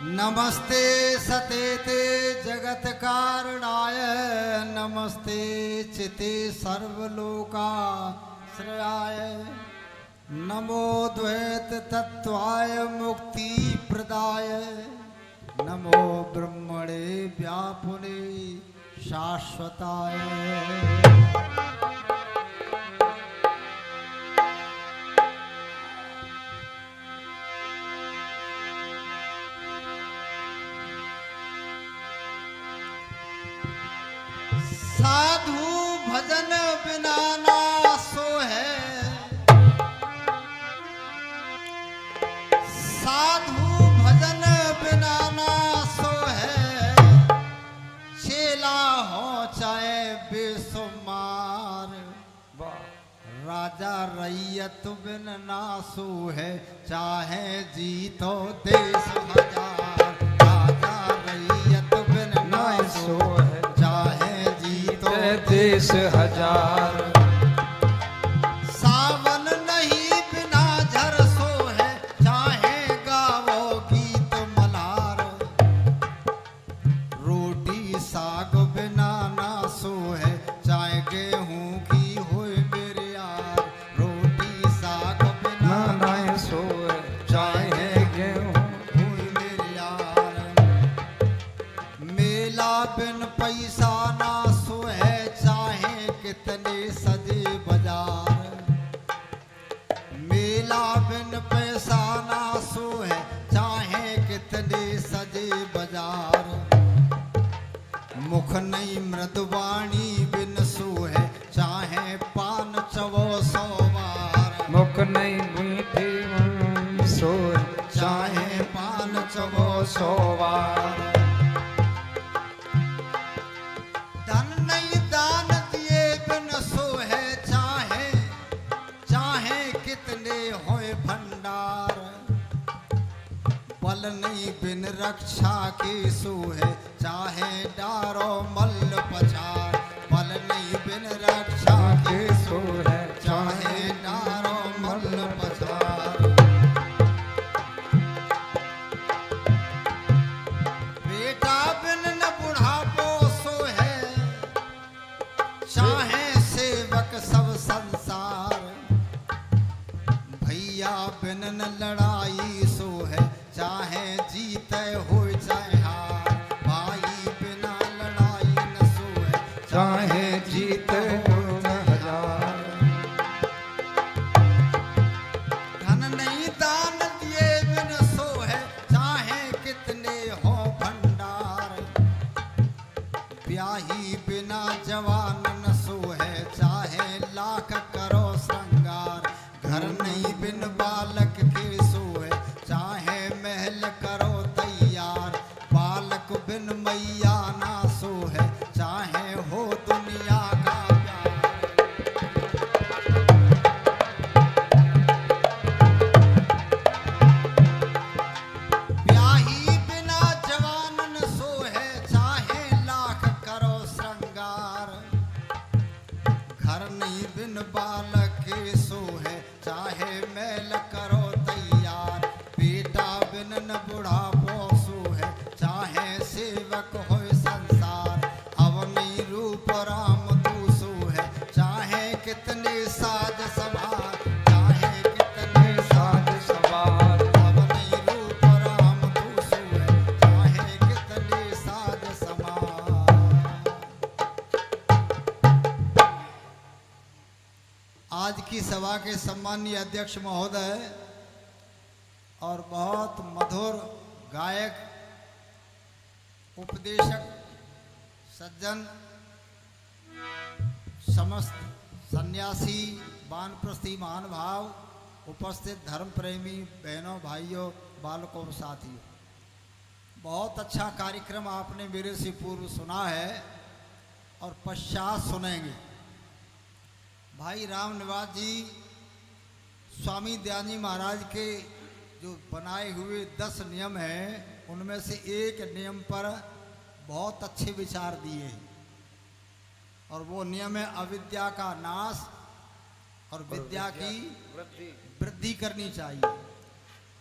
नमस्ते सतेते जगत कारणाय नमस्ते चिते सर्वलोकाश्रयाय नमो द्वैत तत्वाय मुक्ति प्रदाय नमो ब्रह्मणे व्यापुने शाश्वताय। साधु भजन बिना ना सो है, साधु भजन बिना ना सो है, चेला हो चाहे बेसुमार, राजा रैयत बिन ना सो है, चाहे जीतो देश हजार, राजा रैयत बिन ना सो है, चाहे देश हजार। सावन नहीं बिना झर सो है, चाहे गावो गीत मल्हार, रोटी साग बिना ना सो है, चाहे गेहूं की होए मेरे यार, रोटी साग बिना ना सो है, चाहे गेहूं होए मेरे यार, मेला बिन पैसा ना सो है, कितने सजे बाजार, मेला बिन पैसा ना सो है, चाहे कितने सजे बाजार, मुख नहीं मृदवाणी बिन सो है, चाहे पान चवो सौ बार, मुख नहीं मीठी सो चाहे पान चवो सौ बार, धन नहीं दान सो है, चाहे चाहे कितने होए भंडार, बल नहीं बिन रक्षा के सो है, चाहे डारो मल्ल पछार, बल नहीं बिन रक्षा के सो है, चाहे डारो मल्ल पछार, बेटा बिन न बुढ़ापो सो है, चाहे सेवक सब संसार, भैया बिन न लड़ाई सो है, चाहे जीते हो चाहे हार, भाई बिना लड़ाई न सो है, चाहे जीते हो हजार, धन नहीं दान दिए बिन सो है, चाहे कितने हो भंडार, ब्याही बिना जवान न सो है, चाहे लाख करो श्रृंगार, घर नहीं बिन बालक के सो है, चाहे महल करो तैयार, बालक बिन मैया ना सो है, चाहे हो दुनिया का प्यार, ब्याही बिना जवान न सो है, चाहे लाख करो श्रृंगार, घर नहीं बिन बालक के सो है, चाहे मैल करो तैयार, बेटा बिन न बुढ़ापो सो है, चाहे सेवक हो संसार, अवनी रूप राम तू सो है, चाहे कितने साज सवार, चाहे कितने साज सवार, अवनी रूप राम तू सो है, चाहे कितने साज सवार। आज की सभा के सम्मानीय अध्यक्ष महोदय और बहुत मधुर गायक, उपदेशक, सज्जन, समस्त सन्यासी, वानप्रस्थी महानुभाव, उपस्थित धर्म प्रेमी बहनों, भाइयों, बालकों और साथियों, बहुत अच्छा कार्यक्रम आपने मेरे से पूर्व सुना है और पश्चात सुनेंगे। भाई राम निवास जी स्वामी दयानंद जी महाराज के जो बनाए हुए 10 नियम हैं, उनमें से एक नियम पर बहुत अच्छे विचार दिए हैं, और वो नियम है अविद्या का नाश और विद्या की वृद्धि करनी चाहिए।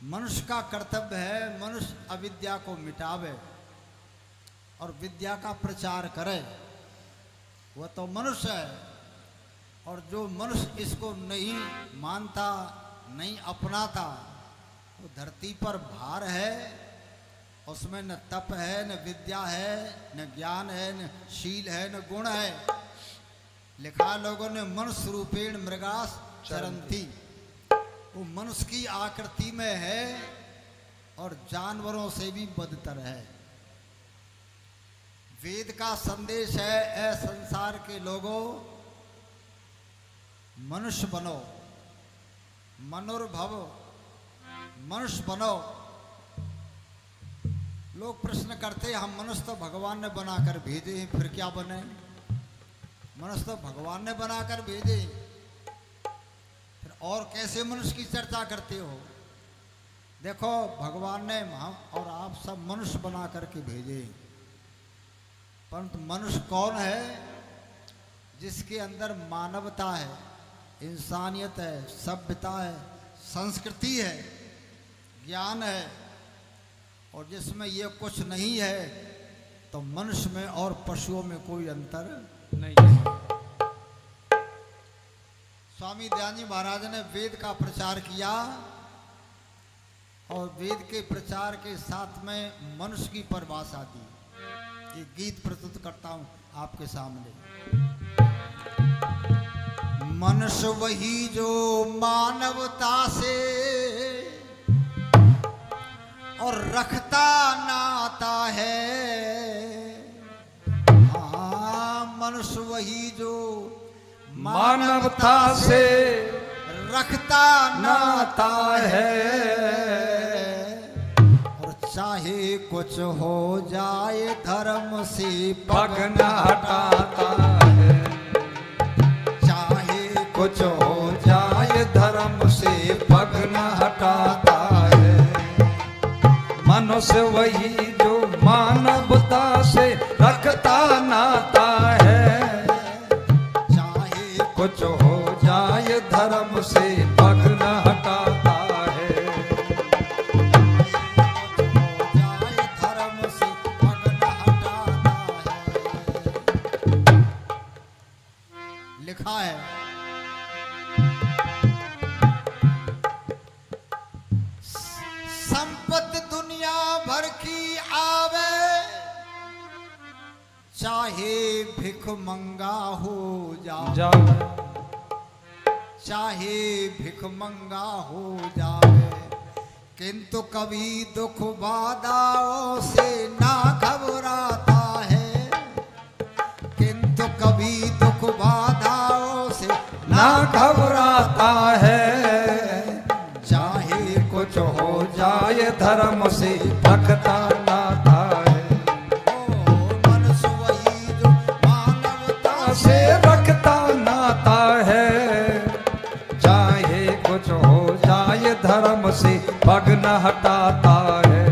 मनुष्य का कर्तव्य है मनुष्य अविद्या को मिटावे और विद्या का प्रचार करे। वह तो मनुष्य है, और जो मनुष्य इसको नहीं मानता, नहीं अपनाता, वो धरती पर भार है। उसमें न तप है, न विद्या है, न ज्ञान है, न शील है, न गुण है। लिखा लोगों ने मनुष्य रूपेण मृगास चरंती, वो मनुष्य की आकृति में है और जानवरों से भी बदतर है। वेद का संदेश है, ऐ संसार के लोगों, मनुष्य बनो, मनुर्भव, मनुष्य बनो। लोग प्रश्न करते हम मनुष्य तो भगवान ने बनाकर भेजे हैं, फिर क्या बने? मनुष्य तो भगवान ने बनाकर भेजे, फिर और कैसे मनुष्य की चर्चा करते हो? देखो, भगवान ने हम और आप सब मनुष्य बना करके भेजे, परंतु मनुष्य कौन है? जिसके अंदर मानवता है, इंसानियत है, सभ्यता है, संस्कृति है, ज्ञान है, और जिसमें ये कुछ नहीं है तो मनुष्य में और पशुओं में कोई अंतर नहीं है। स्वामी दयानंद जी महाराज ने वेद का प्रचार किया और वेद के प्रचार के साथ में मनुष्य की परिभाषा दी। ये गीत प्रस्तुत करता हूं आपके सामने। मनुष्य वही जो मानवता से और रखता नाता है। हाँ, मनुष्य वही जो मानवता से रखता नाता है, और चाहे कुछ हो जाए धर्म से पग न हटाता है। चाहे कुछ हो जाए धर्म से पग न हटाता है। मनुष्य वही जो मानवता से रखता नाता है। चाहे कुछ हो जाए धर्म से पग न हटाता है। जाए धर्म से पग न हटाता है। लिखा है, संपत्ति दुनिया भर की आवे, चाहे भिख मंगा हो जावे, चाहे भिख मंगा हो जावे, किंतु कभी दुख बाधाओं से ना घबराता है। किंतु कभी दुख बाधाओं से ना घबराता है। चाहे कुछ हो जाए धर्म से रखता नाता है। ओ मनुष्य वही जो मानवता से रखता नाता है। चाहे कुछ हो जाए धर्म से पग न हटाता है।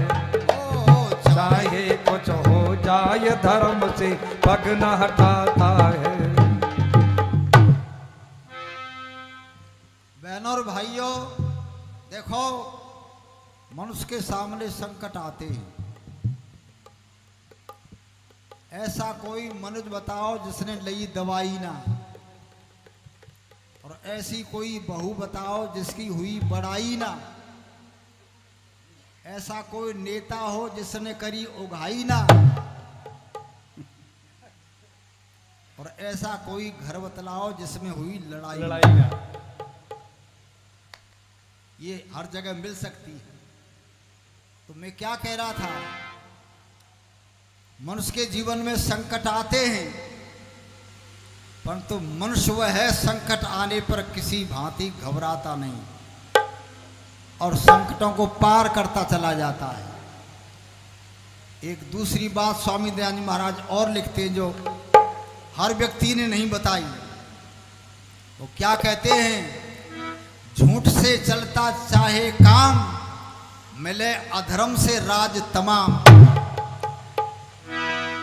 चाहे कुछ हो जाए धर्म से पग न हटाता है। बहनों और भाइयों, देखो, मनुष्य के सामने संकट आते हैं। ऐसा कोई मनुष्य बताओ जिसने ली दवाई ना, और ऐसी कोई बहू बताओ जिसकी हुई बड़ाई ना। ऐसा कोई नेता हो जिसने करी उगाई ना, और ऐसा कोई घर बतलाओ जिसमें हुई लड़ाई ना। ये हर जगह मिल सकती है। तो मैं क्या कह रहा था, मनुष्य के जीवन में संकट आते हैं, परंतु मनुष्य वह है संकट आने पर किसी भांति घबराता नहीं और संकटों को पार करता चला जाता है। एक दूसरी बात स्वामी दयानंद महाराज और लिखते हैं जो हर व्यक्ति ने नहीं बताई। वो क्या कहते हैं, झूठ से चलता चाहे काम, मिले अधर्म से राज तमाम।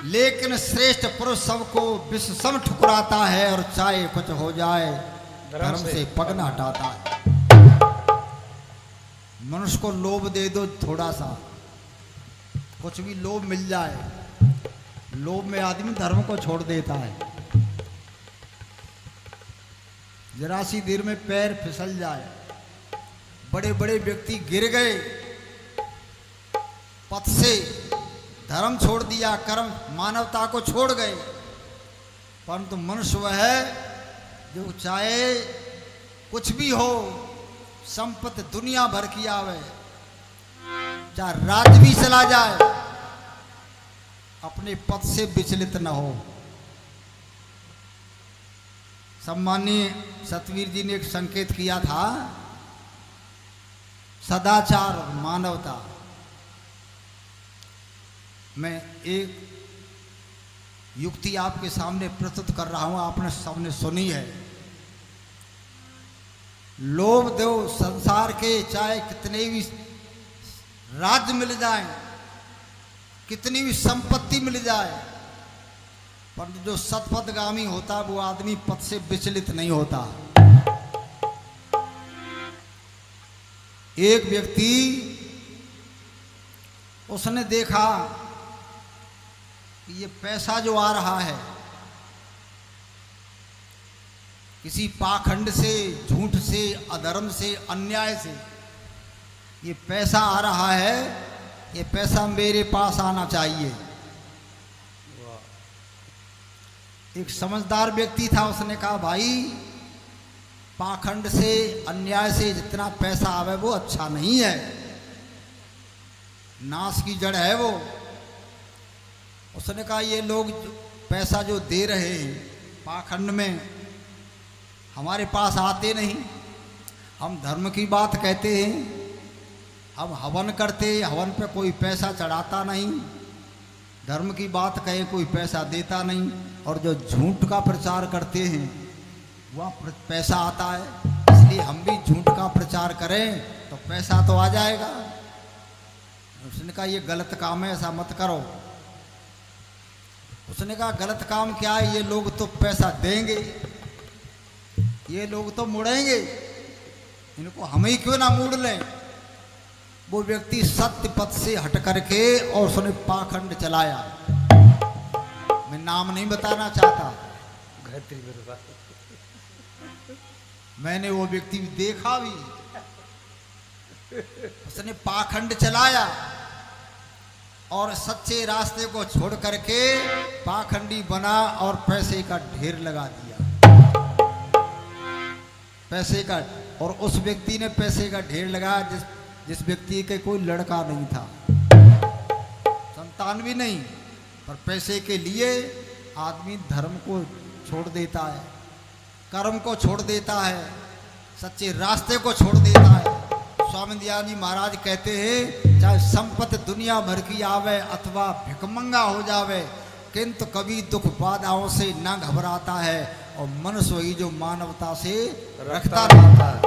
लेकिन श्रेष्ठ पुरुष सबको विश्व सम ठुकराता है, और चाहे कुछ हो जाए धर्म से पग न हटाता है। मनुष्य को लोभ दे दो थोड़ा सा, कुछ भी लोभ मिल जाए, लोभ में आदमी धर्म को छोड़ देता है। जरा सी देर में पैर फिसल जाए, बड़े बड़े व्यक्ति गिर गए, पथ से धर्म छोड़ दिया, कर्म मानवता को छोड़ गए। परंतु मनुष्य वह है जो चाहे कुछ भी हो, संपत्ति दुनिया भर की आवे, चाहे राज्य भी चला जाए, अपने पद से विचलित न हो। सम्मानीय सतवीर जी ने एक संकेत किया था, सदाचार और मानवता। मैं एक युक्ति आपके सामने प्रस्तुत कर रहा हूं, आपने सबने सुनी है। लोभ दो संसार के, चाहे कितने भी राज्य मिल जाए, कितनी भी संपत्ति मिल जाए, परंतु जो सतपथगामी होता वो आदमी पथ से विचलित नहीं होता। एक व्यक्ति, उसने देखा कि ये पैसा जो आ रहा है किसी पाखंड से, झूठ से, अधर्म से, अन्याय से, ये पैसा आ रहा है, ये पैसा मेरे पास आना चाहिए। एक समझदार व्यक्ति था, उसने कहा भाई पाखंड से, अन्याय से जितना पैसा आवे वो अच्छा नहीं है, नाश की जड़ है वो। उसने कहा ये लोग पैसा जो दे रहे हैं पाखंड में, हमारे पास आते नहीं, हम धर्म की बात कहते हैं, हम हवन करते, हवन पे कोई पैसा चढ़ाता नहीं, धर्म की बात कहे कोई पैसा देता नहीं, और जो झूठ का प्रचार करते हैं वहाँ पैसा आता है, इसलिए हम भी झूठ का प्रचार करें तो पैसा तो आ जाएगा। उसने कहा ये गलत काम है, ऐसा मत करो। उसने कहा गलत काम क्या है, ये लोग तो पैसा देंगे, ये लोग तो मुड़ेंगे, इनको हम ही क्यों ना मोड़ लें। वो व्यक्ति सत्य पथ से हट करके और उसने पाखंड चलाया। मैं नाम नहीं बताना चाहता, मैंने वो व्यक्ति देखा भी, उसने पाखंड चलाया और सच्चे रास्ते को छोड़ करके पाखंडी बना और पैसे का ढेर लगा दिया, पैसे का। और उस व्यक्ति ने पैसे का ढेर लगाया जिस व्यक्ति के कोई लड़का नहीं था, संतान भी नहीं, पर पैसे के लिए आदमी धर्म को छोड़ देता है, कर्म को छोड़ देता है, सच्चे रास्ते को छोड़ देता है। स्वामी दयानंद जी महाराज कहते हैं चाहे संपत्ति दुनिया भर की आवे अथवा भिखमंगा हो जावे, किंतु कभी दुख बाधाओं से न घबराता है, और मनुष्य वही जो मानवता से रखता रहता है।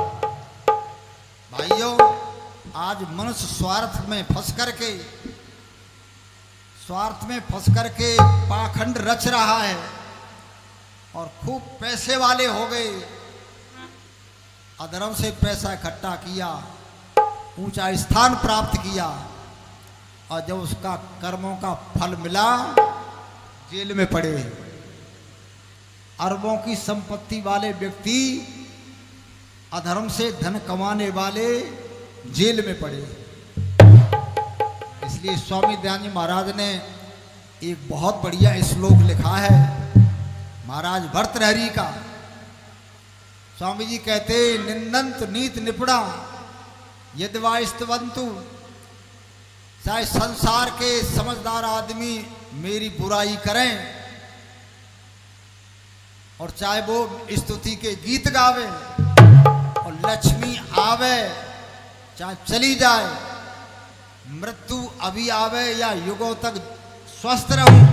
भाइयों, आज मनुष्य स्वार्थ में फंस करके पाखंड रच रहा है और खूब पैसे वाले हो गए, अधर्म से पैसा इकट्ठा किया, ऊंचा स्थान प्राप्त किया, और जब उसका कर्मों का फल मिला जेल में पड़े। अरबों की संपत्ति वाले व्यक्ति, अधर्म से धन कमाने वाले जेल में पड़े। इसलिए स्वामी दयानंद जी महाराज ने एक बहुत बढ़िया श्लोक लिखा है, महाराज भर्तृहरि का। स्वामी जी कहते निंदंत नीत निपुणा यद्वास्तवंतु, चाहे संसार के समझदार आदमी मेरी बुराई करें और चाहे वो स्तुति के गीत गावे और लक्ष्मी आवे चाहे चली जाए, मृत्यु अभी आवे या युगों तक स्वस्थ रहूं,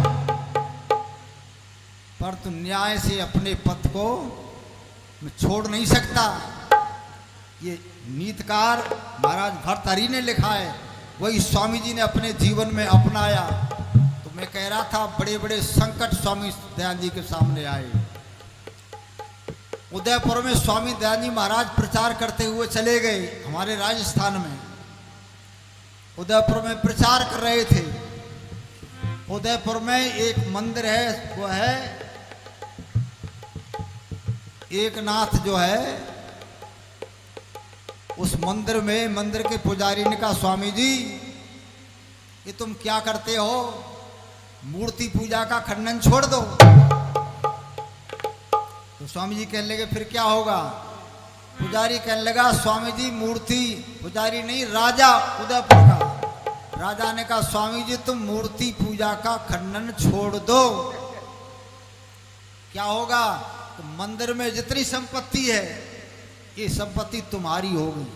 पर तू न्याय से अपने पद को मैं छोड़ नहीं सकता। ये नीतकार महाराज भर्तृहरि ने लिखा है, वही स्वामी जी ने अपने जीवन में अपनाया। तो मैं कह रहा था बड़े बड़े संकट स्वामी दयानंद जी के सामने आए। उदयपुर में स्वामी दयानंद जी महाराज प्रचार करते हुए चले गए, हमारे राजस्थान में। उदयपुर में प्रचार कर रहे थे। उदयपुर में एक मंदिर है, वो है एक नाथ जो है। उस मंदिर में मंदिर के पुजारी ने कहा, स्वामी जी ये तुम क्या करते हो, मूर्ति पूजा का खंडन छोड़ दो। तो स्वामी जी कहने लगे फिर क्या होगा। पुजारी कहने लगा, स्वामी जी मूर्ति, पुजारी नहीं राजा उदयपुर का, राजा ने कहा स्वामी जी तुम मूर्ति पूजा का खंडन छोड़ दो, क्या होगा। तो मंदिर में जितनी संपत्ति है ये संपत्ति तुम्हारी होगी,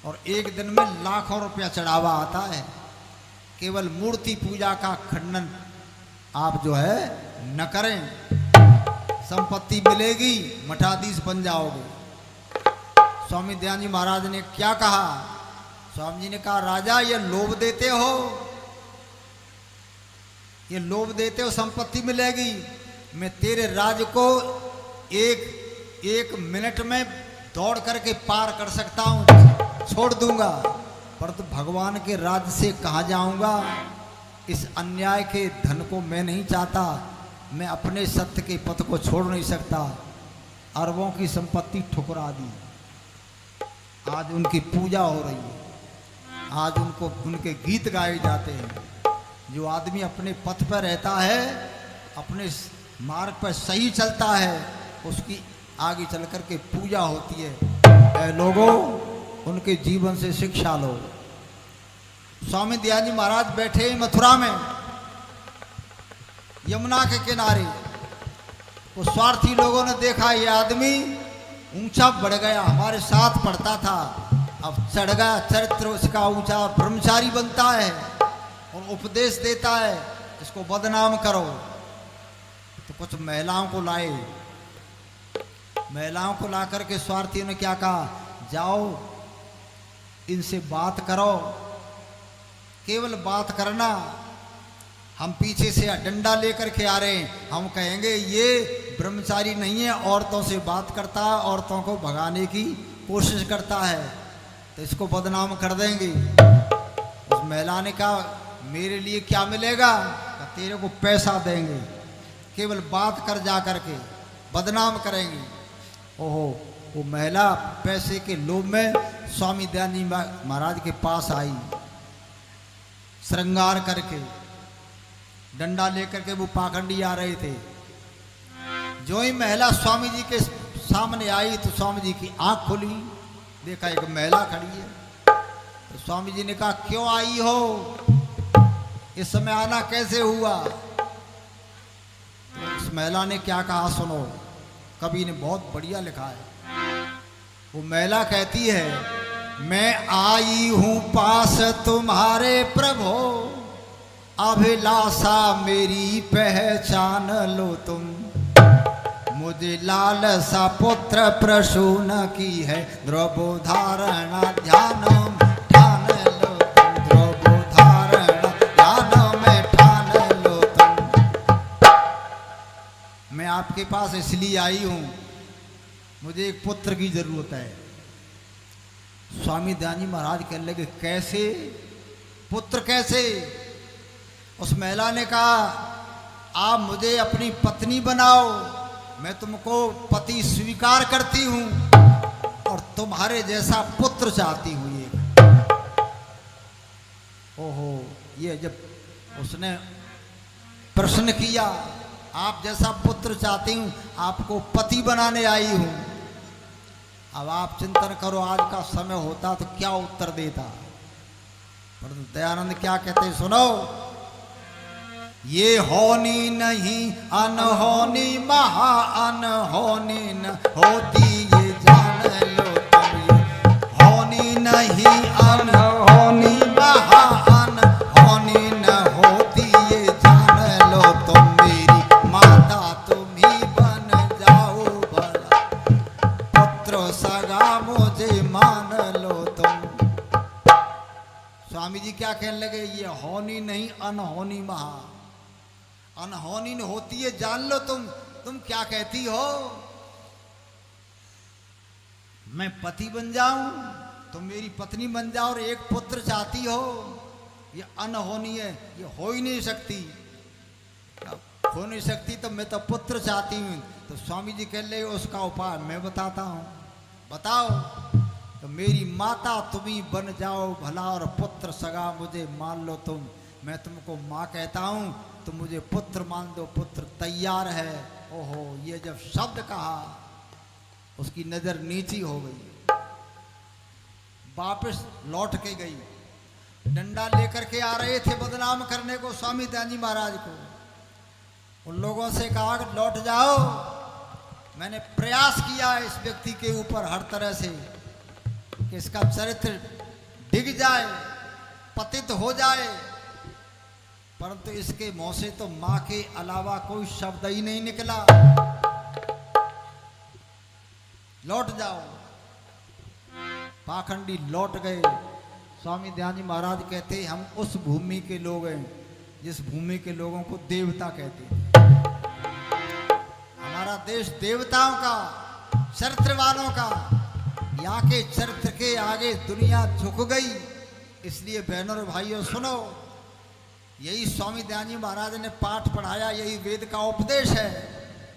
और एक दिन में लाखों रुपया चढ़ावा आता है। केवल मूर्ति पूजा का खंडन आप जो है न करें, संपत्ति मिलेगी, मठाधीश बन जाओगे। स्वामी दयानंद जी महाराज ने क्या कहा। स्वामी जी ने कहा, राजा ये लोभ देते हो, ये लोभ देते हो संपत्ति मिलेगी। मैं तेरे राज्य को एक मिनट में दौड़ करके पार कर सकता हूं, छोड़ दूंगा, परंतु भगवान के राज्य से कहाँ जाऊंगा। इस अन्याय के धन को मैं नहीं चाहता, मैं अपने सत्य के पथ को छोड़ नहीं सकता। अरबों की संपत्ति ठुकरा दी, आज उनकी पूजा हो रही है, आज उनको उनके गीत गाए जाते हैं। जो आदमी अपने पथ पर रहता है, अपने मार्ग पर सही चलता है, उसकी आगे चल कर के पूजा होती है। लोगों उनके जीवन से शिक्षा लो। स्वामी दयानंद जी महाराज बैठे मथुरा में यमुना के किनारे, तो स्वार्थी लोगों ने देखा ये आदमी ऊंचा बढ़ गया, हमारे साथ पढ़ता था, अब चढ़ गया, चरित्र उसका ऊंचा, ब्रह्मचारी बनता है और उपदेश देता है, इसको बदनाम करो। तो कुछ महिलाओं को लाए, महिलाओं को ला करके स्वार्थियों ने क्या कहा, जाओ इनसे बात करो, केवल बात करना, हम पीछे से डंडा लेकर के आ रहे हैं, हम कहेंगे ये ब्रह्मचारी नहीं है, औरतों से बात करता है, औरतों को भगाने की कोशिश करता है, तो इसको बदनाम कर देंगे। उस महिला ने कहा मेरे लिए क्या मिलेगा, तेरे को पैसा देंगे, केवल बात कर जा करके बदनाम करेंगे। ओहो, वो महिला पैसे के लोभ में स्वामी दयानंद जी महाराज के पास आई, श्रृंगार करके डंडा लेकर के वो पाखंडी आ रहे थे। जो ही महिला स्वामी जी के सामने आई तो स्वामी जी की आंख खुली, देखा एक महिला खड़ी है। तो स्वामी जी ने कहा क्यों आई हो, इस समय आना कैसे हुआ। तो उस महिला ने क्या कहा सुनो, कवि ने बहुत बढ़िया लिखा है। वो महिला कहती है, मैं आई हूं पास तुम्हारे प्रभु, अभिलाषा मेरी पहचान लो तुम, मुझे लालसा पुत्र प्रसून की है, द्रवो धारणा ध्यान ठान लो तुम, द्रवो धारणा ध्यान में ठान लो तुम। मैं आपके पास इसलिए आई हूं, मुझे एक पुत्र की जरूरत है। स्वामी दयानंद जी महाराज कहने लगे कैसे, पुत्र कैसे। उस महिला ने कहा आप मुझे अपनी पत्नी बनाओ, मैं तुमको पति स्वीकार करती हूं और तुम्हारे जैसा पुत्र चाहती हूं एक। ओहो, ये जब उसने प्रश्न किया आप जैसा पुत्र चाहती हूं, आपको पति बनाने आई हूं। अब आप चिंतन करो आज का समय होता तो क्या उत्तर देता। पर दयानंद क्या कहते सुनो, ये होनी नहीं अनहोनी महा अनहोनी न होती ये जान लो तुम, ये होनी नहीं अनहोनी महा अनहोनी न होती ये जान लो तुम, मेरी माता तुम ही बन जाओ भला, पुत्र सगा मुझे मान लो तुम। स्वामी जी क्या कहने लगे, ये होनी नहीं अनहोनी महा, अनहोनी होती है जान लो तुम क्या कहती हो, मैं पति बन जाऊं तुम मेरी पत्नी बन जाओ और एक पुत्र चाहती हो, ये अनहोनी है, ये हो ही नहीं सकती। हो नहीं सकती तो मैं तो पुत्र चाहती हूँ। तो स्वामी जी कह ले उसका उपाय मैं बताता हूँ। बताओ। तो मेरी माता तुम ही बन जाओ भला, और पुत्र सगा मुझे मान लो तुम। मैं तुमको माँ कहता हूँ, तुम मुझे पुत्र मान दो, पुत्र तैयार है। ओहो, ये जब शब्द कहा उसकी नजर नीची हो गई, वापस लौट के गई। डंडा लेकर के आ रहे थे बदनाम करने को स्वामी दयानंद जी महाराज को। उन लोगों से कहा कि लौट जाओ, मैंने प्रयास किया इस व्यक्ति के ऊपर हर तरह से कि इसका चरित्र डिग जाए, पतित हो जाए, परंतु इसके मुंह से तो मां के अलावा कोई शब्द ही नहीं निकला। लौट जाओ। पाखंडी लौट गए। स्वामी दयानंद जी महाराज कहते हम उस भूमि के लोग हैं जिस भूमि के लोगों को देवता कहते हैं। हमारा देश देवताओं का, चरित्रवानों का। यहाँ के चरित्र के आगे दुनिया झुक गई। इसलिए बहनों और भाइयों सुनो, यही स्वामी दयानंद जी महाराज ने पाठ पढ़ाया, यही वेद का उपदेश है।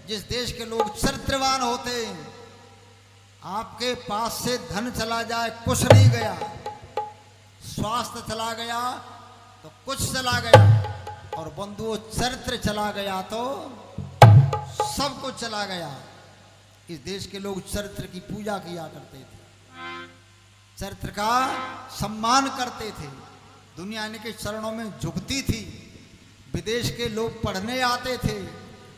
जिस देश के लोग चरित्रवान होते हैं, आपके पास से धन चला जाए कुछ नहीं गया, स्वास्थ्य चला गया तो कुछ चला गया, और बंधुओं चरित्र चला गया तो सब कुछ चला गया। इस देश के लोग चरित्र की पूजा किया करते थे, चरित्र का सम्मान करते थे। दुनिया इनके चरणों में झुकती थी। विदेश के लोग पढ़ने आते थे,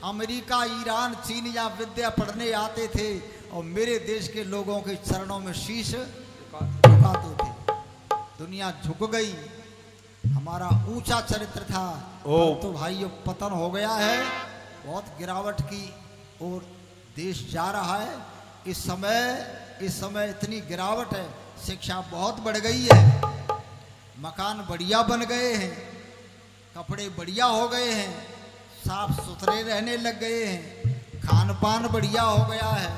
अमेरिका, ईरान, चीन या विद्या पढ़ने आते थे, और मेरे देश के लोगों के चरणों में शीश झुकाते थे। दुनिया झुक गई। हमारा ऊंचा चरित्र था, तो भाइयों पतन हो गया है। बहुत गिरावट की ओर देश जा रहा है। इस समय इतनी गिरावट है, शिक्षा बहुत बढ़ गई है, मकान बढ़िया बन गए हैं, कपड़े बढ़िया हो गए हैं, साफ सुथरे रहने लग गए हैं, खान पान बढ़िया हो गया है,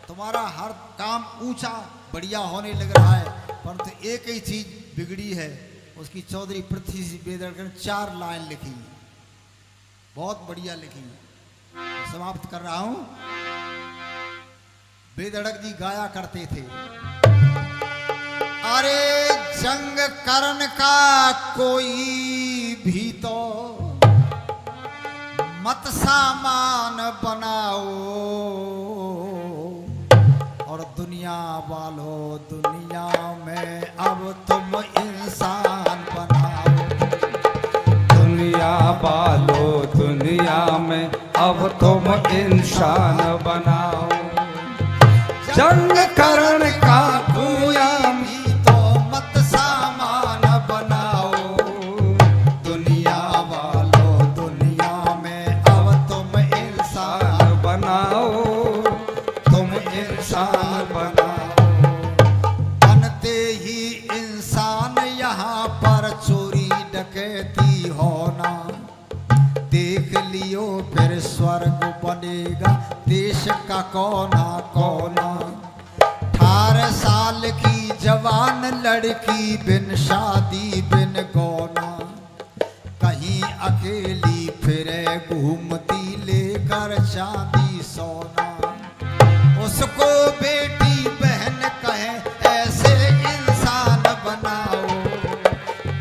तुम्हारा हर काम ऊंचा बढ़िया होने लग रहा है। परंतु एक ही चीज बिगड़ी है, उसकी चौधरी पृथ्वी बेदड़कर ने 4 लाइन लिखी, बहुत बढ़िया लिखी। समाप्त कर रहा हूं। बेदड़क जी गाया करते थे, अरे जंग करन का कोई भी तो मत सामान बनाओ, और दुनिया वालों दुनिया में अब तुम इंसान बनाओ। दुनिया वालों दुनिया में अब तुम इंसान बनाओ। जंग करण का कोई भी तो मत सामान बनाओ, दुनिया वालों दुनिया में अब तुम इंसान बनाओ, तुम इंसान बनाओ। बनते ही इंसान यहाँ पर चोरी डकैती होना, देख लियो फिर स्वर्ग बनेगा देश का कोना कोना। 18 साल की जवान लड़की बिन शादी बिन गौना, कहीं अकेली फिरे घूमती लेकर चांदी सोना। उसको बेटी बहन कहे ऐसे इंसान बनाओ,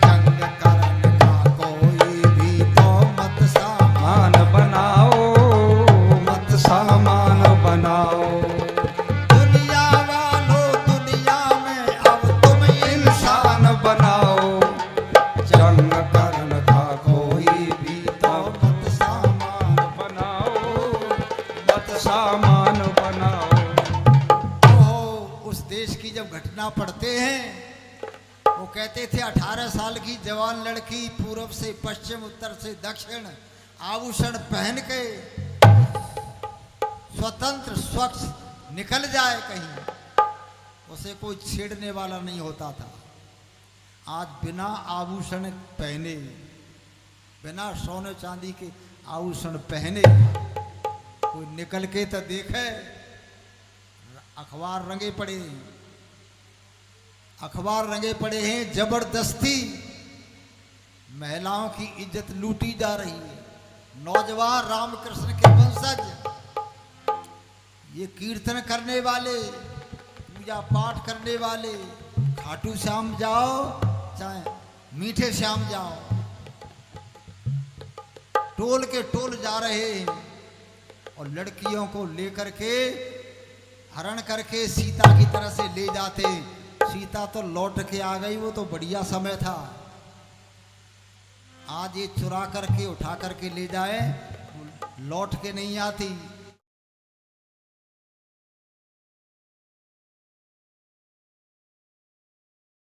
जंग करन का कोई भी तो मत सामान बनाओ, मत सामान बनाओ। दुनिया वालों दुनिया में अब तुम इंसान बनाओ, जंग करन का कोई भी तो मत सामान बनाओ, मत सामान बनाओ। उस देश की जब घटना पढ़ते हैं, वो कहते थे 18 साल की जवान लड़की पूर्व से पश्चिम उत्तर से दक्षिण आभूषण पहन के स्वतंत्र स्वच्छ निकल जाए कहीं, उसे कोई छेड़ने वाला नहीं होता था। आज बिना आभूषण पहने, बिना सोने चांदी के आभूषण पहने कोई निकल के तो देखे, अखबार रंगे पड़े। अखबार रंगे पड़े हैं, जबरदस्ती महिलाओं की इज्जत लूटी जा रही है। नौजवान रामकृष्ण के वंशज, ये कीर्तन करने वाले, पूजा पाठ करने वाले, खाटू श्याम जाओ चाहे मीठे श्याम जाओ, टोल के टोल जा रहे हैं और लड़कियों को लेकर के हरण करके सीता की तरह से ले जाते। सीता तो लौट के आ गई, वो तो बढ़िया समय था। आज ये चुरा करके उठा करके ले जाए, लौट के नहीं आती।